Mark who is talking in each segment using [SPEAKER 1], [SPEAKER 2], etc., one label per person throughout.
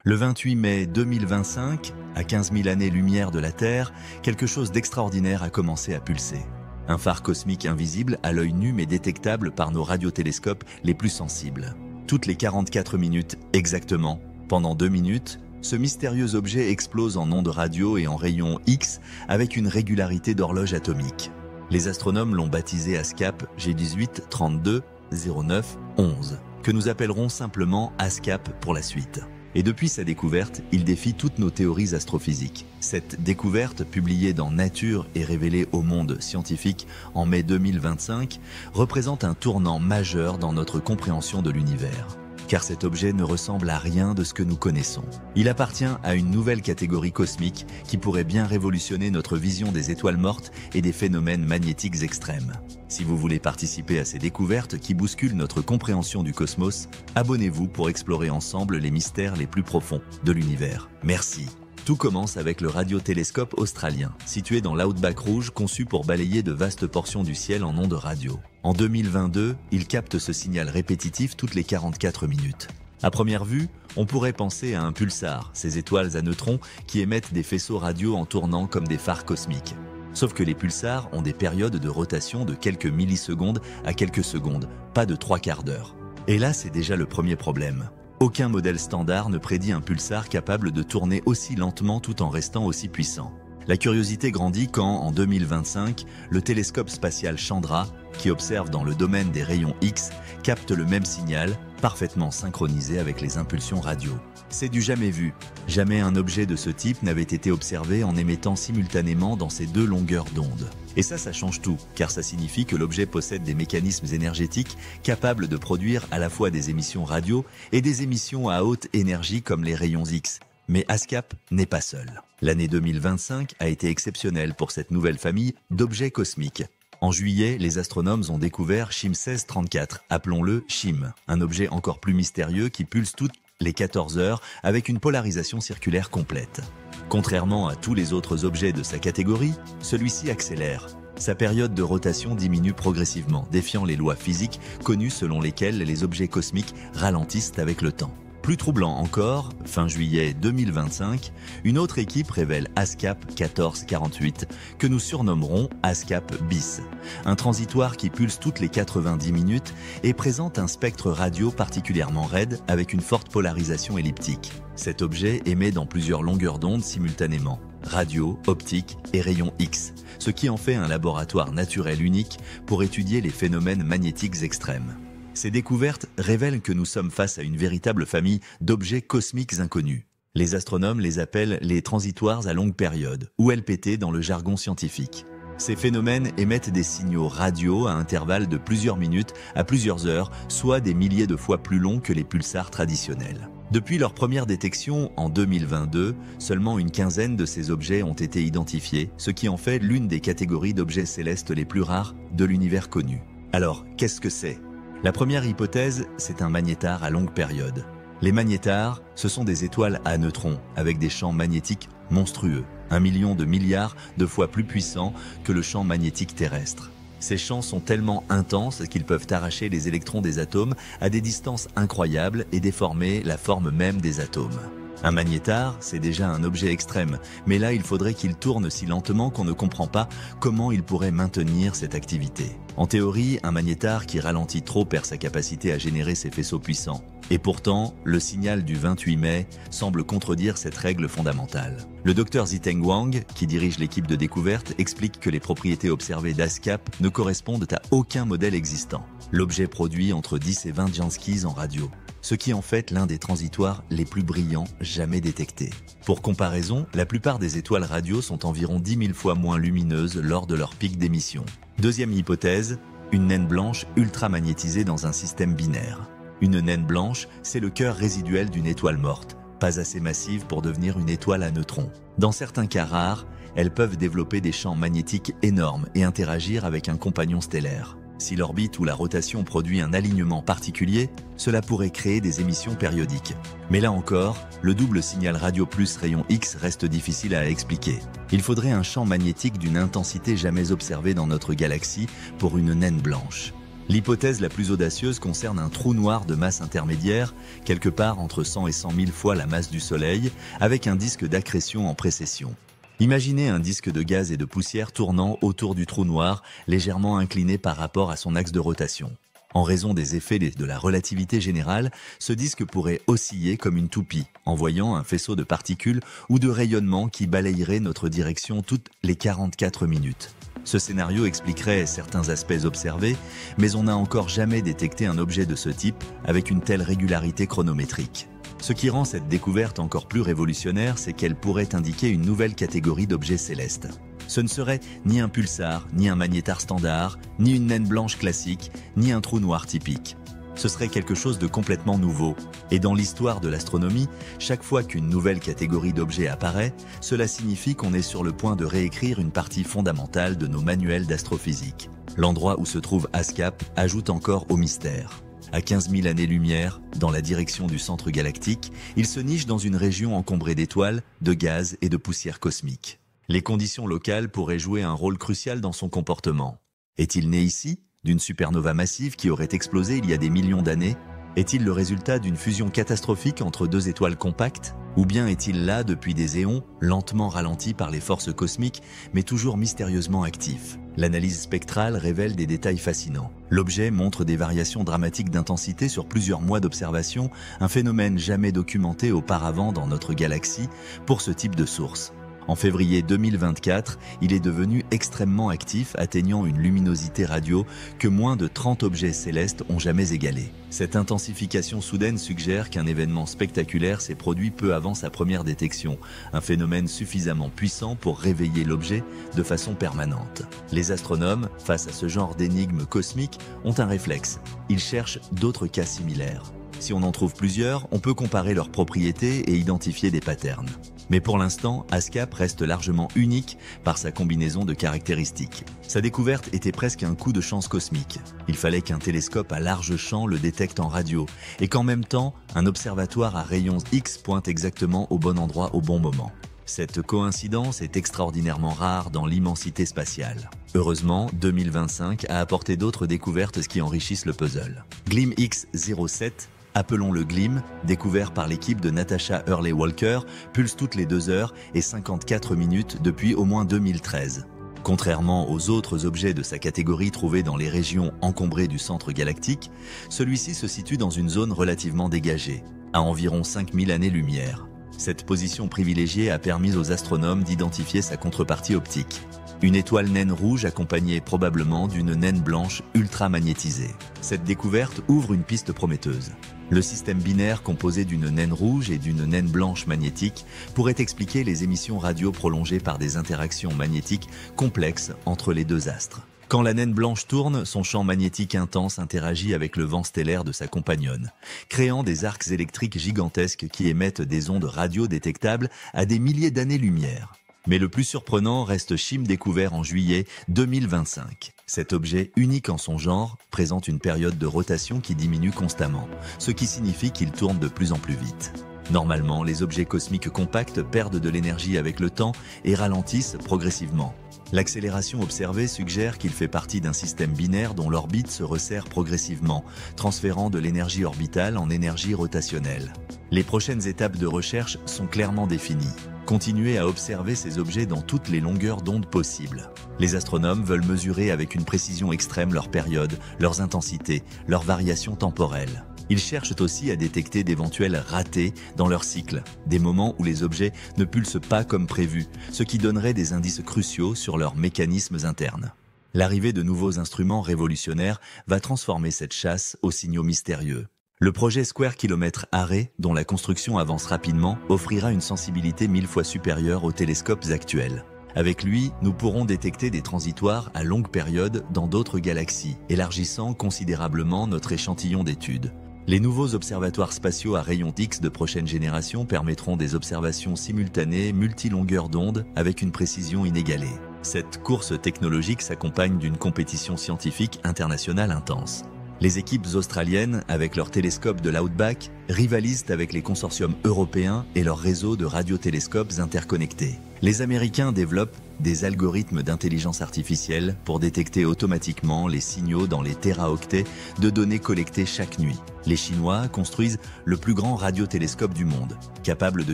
[SPEAKER 1] Le 28 mai 2025, à 15 000 années-lumière de la Terre, quelque chose d'extraordinaire a commencé à pulser. Un phare cosmique invisible à l'œil nu mais détectable par nos radiotélescopes les plus sensibles. Toutes les 44 minutes exactement, pendant 2 minutes, ce mystérieux objet explose en ondes radio et en rayons X avec une régularité d'horloge atomique. Les astronomes l'ont baptisé ASCAP G18 32 09 11, que nous appellerons simplement ASCAP pour la suite. Et depuis sa découverte, il défie toutes nos théories astrophysiques. Cette découverte, publiée dans Nature et révélée au monde scientifique en mai 2025, représente un tournant majeur dans notre compréhension de l'univers. Car cet objet ne ressemble à rien de ce que nous connaissons. Il appartient à une nouvelle catégorie cosmique qui pourrait bien révolutionner notre vision des étoiles mortes et des phénomènes magnétiques extrêmes. Si vous voulez participer à ces découvertes qui bousculent notre compréhension du cosmos, abonnez-vous pour explorer ensemble les mystères les plus profonds de l'univers. Merci. Tout commence avec le radiotélescope australien, situé dans l'Outback rouge, conçu pour balayer de vastes portions du ciel en ondes radio. En 2022, il capte ce signal répétitif toutes les 44 minutes. À première vue, on pourrait penser à un pulsar, ces étoiles à neutrons qui émettent des faisceaux radio en tournant comme des phares cosmiques. Sauf que les pulsars ont des périodes de rotation de quelques millisecondes à quelques secondes, pas de 3/4 d'heure. Et là, c'est déjà le premier problème. Aucun modèle standard ne prédit un pulsar capable de tourner aussi lentement tout en restant aussi puissant. La curiosité grandit quand, en 2025, le télescope spatial Chandra, qui observe dans le domaine des rayons X, capte le même signal, parfaitement synchronisé avec les impulsions radio. C'est du jamais vu. Jamais un objet de ce type n'avait été observé en émettant simultanément dans ces deux longueurs d'onde. Et ça change tout, car ça signifie que l'objet possède des mécanismes énergétiques capables de produire à la fois des émissions radio et des émissions à haute énergie comme les rayons X. Mais ASCAP n'est pas seul. L'année 2025 a été exceptionnelle pour cette nouvelle famille d'objets cosmiques. En juillet, les astronomes ont découvert CHIM 1634, appelons-le CHIM, un objet encore plus mystérieux qui pulse toutes les 14 heures avec une polarisation circulaire complète. Contrairement à tous les autres objets de sa catégorie, celui-ci accélère. Sa période de rotation diminue progressivement, défiant les lois physiques connues selon lesquelles les objets cosmiques ralentissent avec le temps. Plus troublant encore, fin juillet 2025, une autre équipe révèle ASCAP 1448, que nous surnommerons ASCAP bis, un transitoire qui pulse toutes les 90 minutes et présente un spectre radio particulièrement raide avec une forte polarisation elliptique. Cet objet émet dans plusieurs longueurs d'onde simultanément, radio, optique et rayons X, ce qui en fait un laboratoire naturel unique pour étudier les phénomènes magnétiques extrêmes. Ces découvertes révèlent que nous sommes face à une véritable famille d'objets cosmiques inconnus. Les astronomes les appellent les transitoires à longue période, ou LPT dans le jargon scientifique. Ces phénomènes émettent des signaux radio à intervalles de plusieurs minutes à plusieurs heures, soit des milliers de fois plus longs que les pulsars traditionnels. Depuis leur première détection en 2022, seulement une quinzaine de ces objets ont été identifiés, ce qui en fait l'une des catégories d'objets célestes les plus rares de l'univers connu. Alors, qu'est-ce que c'est ? La première hypothèse, c'est un magnétar à longue période. Les magnétars, ce sont des étoiles à neutrons avec des champs magnétiques monstrueux, 1 million de milliards de fois plus puissants que le champ magnétique terrestre. Ces champs sont tellement intenses qu'ils peuvent arracher les électrons des atomes à des distances incroyables et déformer la forme même des atomes. Un magnétar, c'est déjà un objet extrême, mais là il faudrait qu'il tourne si lentement qu'on ne comprend pas comment il pourrait maintenir cette activité. En théorie, un magnétar qui ralentit trop perd sa capacité à générer ces faisceaux puissants. Et pourtant, le signal du 28 mai semble contredire cette règle fondamentale. Le docteur Ziteng Wang, qui dirige l'équipe de découverte, explique que les propriétés observées d'ASCAP ne correspondent à aucun modèle existant. L'objet produit entre 10 et 20 Janskis en radio, ce qui en fait l'un des transitoires les plus brillants jamais détectés. Pour comparaison, la plupart des étoiles radio sont environ 10 000 fois moins lumineuses lors de leur pic d'émission. Deuxième hypothèse, une naine blanche ultramagnétisée dans un système binaire. Une naine blanche, c'est le cœur résiduel d'une étoile morte, pas assez massive pour devenir une étoile à neutrons. Dans certains cas rares, elles peuvent développer des champs magnétiques énormes et interagir avec un compagnon stellaire. Si l'orbite ou la rotation produit un alignement particulier, cela pourrait créer des émissions périodiques. Mais là encore, le double signal radio plus rayon X reste difficile à expliquer. Il faudrait un champ magnétique d'une intensité jamais observée dans notre galaxie pour une naine blanche. L'hypothèse la plus audacieuse concerne un trou noir de masse intermédiaire, quelque part entre 100 et 100 000 fois la masse du Soleil, avec un disque d'accrétion en précession. Imaginez un disque de gaz et de poussière tournant autour du trou noir, légèrement incliné par rapport à son axe de rotation. En raison des effets de la relativité générale, ce disque pourrait osciller comme une toupie, envoyant un faisceau de particules ou de rayonnements qui balayerait notre direction toutes les 44 minutes. Ce scénario expliquerait certains aspects observés, mais on n'a encore jamais détecté un objet de ce type avec une telle régularité chronométrique. Ce qui rend cette découverte encore plus révolutionnaire, c'est qu'elle pourrait indiquer une nouvelle catégorie d'objets célestes. Ce ne serait ni un pulsar, ni un magnétar standard, ni une naine blanche classique, ni un trou noir typique. Ce serait quelque chose de complètement nouveau. Et dans l'histoire de l'astronomie, chaque fois qu'une nouvelle catégorie d'objets apparaît, cela signifie qu'on est sur le point de réécrire une partie fondamentale de nos manuels d'astrophysique. L'endroit où se trouve ASCAP ajoute encore au mystère. À 15 000 années-lumière, dans la direction du centre galactique, il se niche dans une région encombrée d'étoiles, de gaz et de poussière cosmique. Les conditions locales pourraient jouer un rôle crucial dans son comportement. Est-il né ici, d'une supernova massive qui aurait explosé il y a des millions d'années? Est-il le résultat d'une fusion catastrophique entre deux étoiles compactes? Ou bien est-il là depuis des éons, lentement ralenti par les forces cosmiques, mais toujours mystérieusement actif? L'analyse spectrale révèle des détails fascinants. L'objet montre des variations dramatiques d'intensité sur plusieurs mois d'observation, un phénomène jamais documenté auparavant dans notre galaxie pour ce type de source. En février 2024, il est devenu extrêmement actif, atteignant une luminosité radio que moins de 30 objets célestes ont jamais égalée. Cette intensification soudaine suggère qu'un événement spectaculaire s'est produit peu avant sa première détection, un phénomène suffisamment puissant pour réveiller l'objet de façon permanente. Les astronomes, face à ce genre d'énigmes cosmiques, ont un réflexe. Ils cherchent d'autres cas similaires. Si on en trouve plusieurs, on peut comparer leurs propriétés et identifier des patterns. Mais pour l'instant, ASCAP reste largement unique par sa combinaison de caractéristiques. Sa découverte était presque un coup de chance cosmique. Il fallait qu'un télescope à large champ le détecte en radio et qu'en même temps, un observatoire à rayons X pointe exactement au bon endroit au bon moment. Cette coïncidence est extraordinairement rare dans l'immensité spatiale. Heureusement, 2025 a apporté d'autres découvertes qui enrichissent le puzzle. GLIM X07, appelons-le GLIM, découvert par l'équipe de Natasha Hurley-Walker, pulse toutes les 2 heures et 54 minutes depuis au moins 2013. Contrairement aux autres objets de sa catégorie trouvés dans les régions encombrées du centre galactique, celui-ci se situe dans une zone relativement dégagée, à environ 5000 années-lumière. Cette position privilégiée a permis aux astronomes d'identifier sa contrepartie optique. Une étoile naine rouge accompagnée probablement d'une naine blanche ultra-magnétisée. Cette découverte ouvre une piste prometteuse. Le système binaire composé d'une naine rouge et d'une naine blanche magnétique pourrait expliquer les émissions radio prolongées par des interactions magnétiques complexes entre les deux astres. Quand la naine blanche tourne, son champ magnétique intense interagit avec le vent stellaire de sa compagnonne, créant des arcs électriques gigantesques qui émettent des ondes radio détectables à des milliers d'années-lumière. Mais le plus surprenant reste CHIM découvert en juillet 2025. Cet objet, unique en son genre, présente une période de rotation qui diminue constamment, ce qui signifie qu'il tourne de plus en plus vite. Normalement, les objets cosmiques compacts perdent de l'énergie avec le temps et ralentissent progressivement. L'accélération observée suggère qu'il fait partie d'un système binaire dont l'orbite se resserre progressivement, transférant de l'énergie orbitale en énergie rotationnelle. Les prochaines étapes de recherche sont clairement définies. Continuer à observer ces objets dans toutes les longueurs d'onde possibles. Les astronomes veulent mesurer avec une précision extrême leur période, leurs intensités, leurs variations temporelles. Ils cherchent aussi à détecter d'éventuels ratés dans leur cycle, des moments où les objets ne pulsent pas comme prévu, ce qui donnerait des indices cruciaux sur leurs mécanismes internes. L'arrivée de nouveaux instruments révolutionnaires va transformer cette chasse aux signaux mystérieux. Le projet Square Kilometre Array, dont la construction avance rapidement, offrira une sensibilité 1000 fois supérieure aux télescopes actuels. Avec lui, nous pourrons détecter des transitoires à longue période dans d'autres galaxies, élargissant considérablement notre échantillon d'études. Les nouveaux observatoires spatiaux à rayons X de prochaine génération permettront des observations simultanées multilongueurs d'onde avec une précision inégalée. Cette course technologique s'accompagne d'une compétition scientifique internationale intense. Les équipes australiennes, avec leurs télescopes de l'Outback, rivalisent avec les consortiums européens et leurs réseaux de radiotélescopes interconnectés. Les Américains développent des algorithmes d'intelligence artificielle pour détecter automatiquement les signaux dans les téraoctets de données collectées chaque nuit. Les Chinois construisent le plus grand radiotélescope du monde, capable de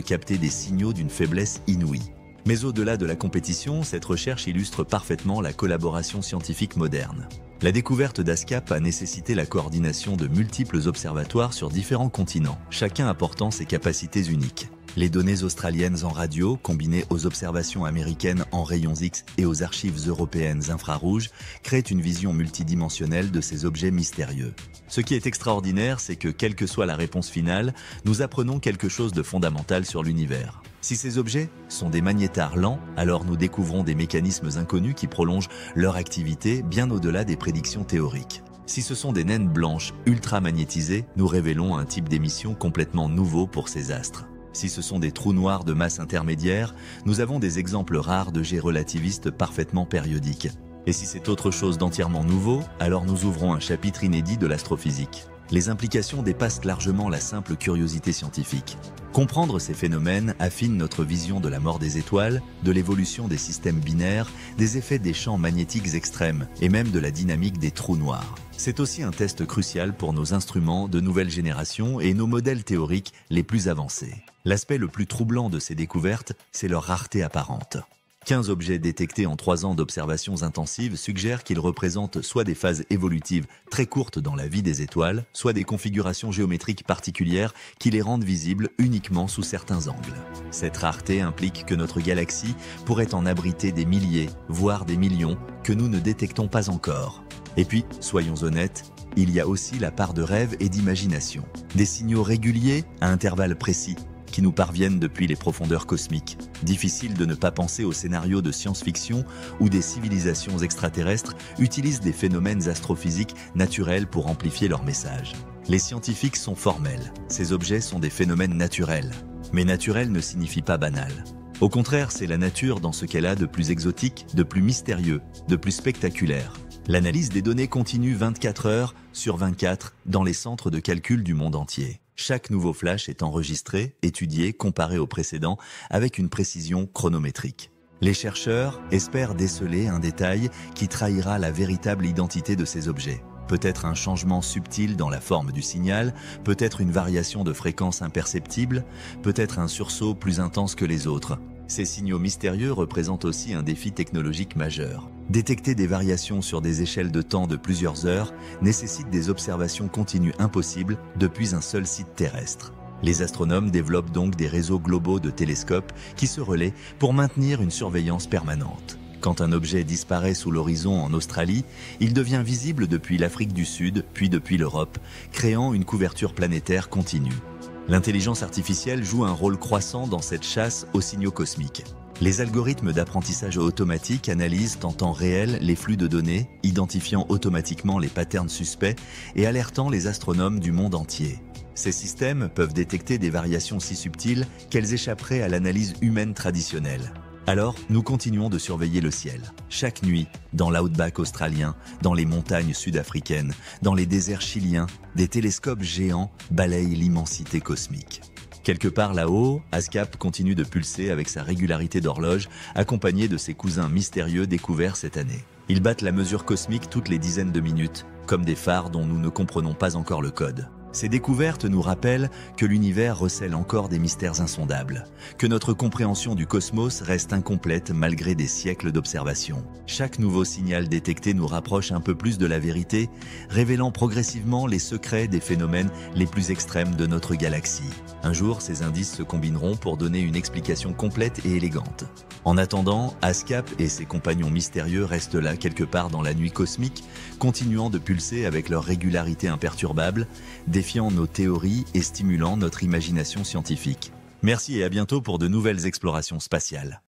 [SPEAKER 1] capter des signaux d'une faiblesse inouïe. Mais au-delà de la compétition, cette recherche illustre parfaitement la collaboration scientifique moderne. La découverte d'ASCAP a nécessité la coordination de multiples observatoires sur différents continents, chacun apportant ses capacités uniques. Les données australiennes en radio, combinées aux observations américaines en rayons X et aux archives européennes infrarouges, créent une vision multidimensionnelle de ces objets mystérieux. Ce qui est extraordinaire, c'est que, quelle que soit la réponse finale, nous apprenons quelque chose de fondamental sur l'univers. Si ces objets sont des magnétars lents, alors nous découvrons des mécanismes inconnus qui prolongent leur activité bien au-delà des prédictions théoriques. Si ce sont des naines blanches ultra-magnétisées, nous révélons un type d'émission complètement nouveau pour ces astres. Si ce sont des trous noirs de masse intermédiaire, nous avons des exemples rares de jets relativistes parfaitement périodiques. Et si c'est autre chose d'entièrement nouveau, alors nous ouvrons un chapitre inédit de l'astrophysique. Les implications dépassent largement la simple curiosité scientifique. Comprendre ces phénomènes affine notre vision de la mort des étoiles, de l'évolution des systèmes binaires, des effets des champs magnétiques extrêmes et même de la dynamique des trous noirs. C'est aussi un test crucial pour nos instruments de nouvelle génération et nos modèles théoriques les plus avancés. L'aspect le plus troublant de ces découvertes, c'est leur rareté apparente. 15 objets détectés en 3 ans d'observations intensives suggèrent qu'ils représentent soit des phases évolutives très courtes dans la vie des étoiles, soit des configurations géométriques particulières qui les rendent visibles uniquement sous certains angles. Cette rareté implique que notre galaxie pourrait en abriter des milliers, voire des millions, que nous ne détectons pas encore. Et puis, soyons honnêtes, il y a aussi la part de rêve et d'imagination. Des signaux réguliers à intervalles précis, qui nous parviennent depuis les profondeurs cosmiques. Difficile de ne pas penser aux scénarios de science-fiction où des civilisations extraterrestres utilisent des phénomènes astrophysiques naturels pour amplifier leur message. Les scientifiques sont formels, ces objets sont des phénomènes naturels. Mais naturel ne signifie pas banal. Au contraire, c'est la nature dans ce qu'elle a de plus exotique, de plus mystérieux, de plus spectaculaire. L'analyse des données continue 24 heures sur 24 dans les centres de calcul du monde entier. Chaque nouveau flash est enregistré, étudié, comparé au précédent avec une précision chronométrique. Les chercheurs espèrent déceler un détail qui trahira la véritable identité de ces objets. Peut-être un changement subtil dans la forme du signal, peut-être une variation de fréquence imperceptible, peut-être un sursaut plus intense que les autres. Ces signaux mystérieux représentent aussi un défi technologique majeur. Détecter des variations sur des échelles de temps de plusieurs heures nécessite des observations continues impossibles depuis un seul site terrestre. Les astronomes développent donc des réseaux globaux de télescopes qui se relaient pour maintenir une surveillance permanente. Quand un objet disparaît sous l'horizon en Australie, il devient visible depuis l'Afrique du Sud, puis depuis l'Europe, créant une couverture planétaire continue. L'intelligence artificielle joue un rôle croissant dans cette chasse aux signaux cosmiques. Les algorithmes d'apprentissage automatique analysent en temps réel les flux de données, identifiant automatiquement les patterns suspects et alertant les astronomes du monde entier. Ces systèmes peuvent détecter des variations si subtiles qu'elles échapperaient à l'analyse humaine traditionnelle. Alors, nous continuons de surveiller le ciel. Chaque nuit, dans l'outback australien, dans les montagnes sud-africaines, dans les déserts chiliens, des télescopes géants balayent l'immensité cosmique. Quelque part là-haut, ASCAP continue de pulser avec sa régularité d'horloge, accompagné de ses cousins mystérieux découverts cette année. Ils battent la mesure cosmique toutes les dizaines de minutes, comme des phares dont nous ne comprenons pas encore le code. Ces découvertes nous rappellent que l'univers recèle encore des mystères insondables, que notre compréhension du cosmos reste incomplète malgré des siècles d'observation. Chaque nouveau signal détecté nous rapproche un peu plus de la vérité, révélant progressivement les secrets des phénomènes les plus extrêmes de notre galaxie. Un jour, ces indices se combineront pour donner une explication complète et élégante. En attendant, ASCAP et ses compagnons mystérieux restent là quelque part dans la nuit cosmique, continuant de pulser avec leur régularité imperturbable, défiant nos théories et stimulant notre imagination scientifique. Merci et à bientôt pour de nouvelles explorations spatiales.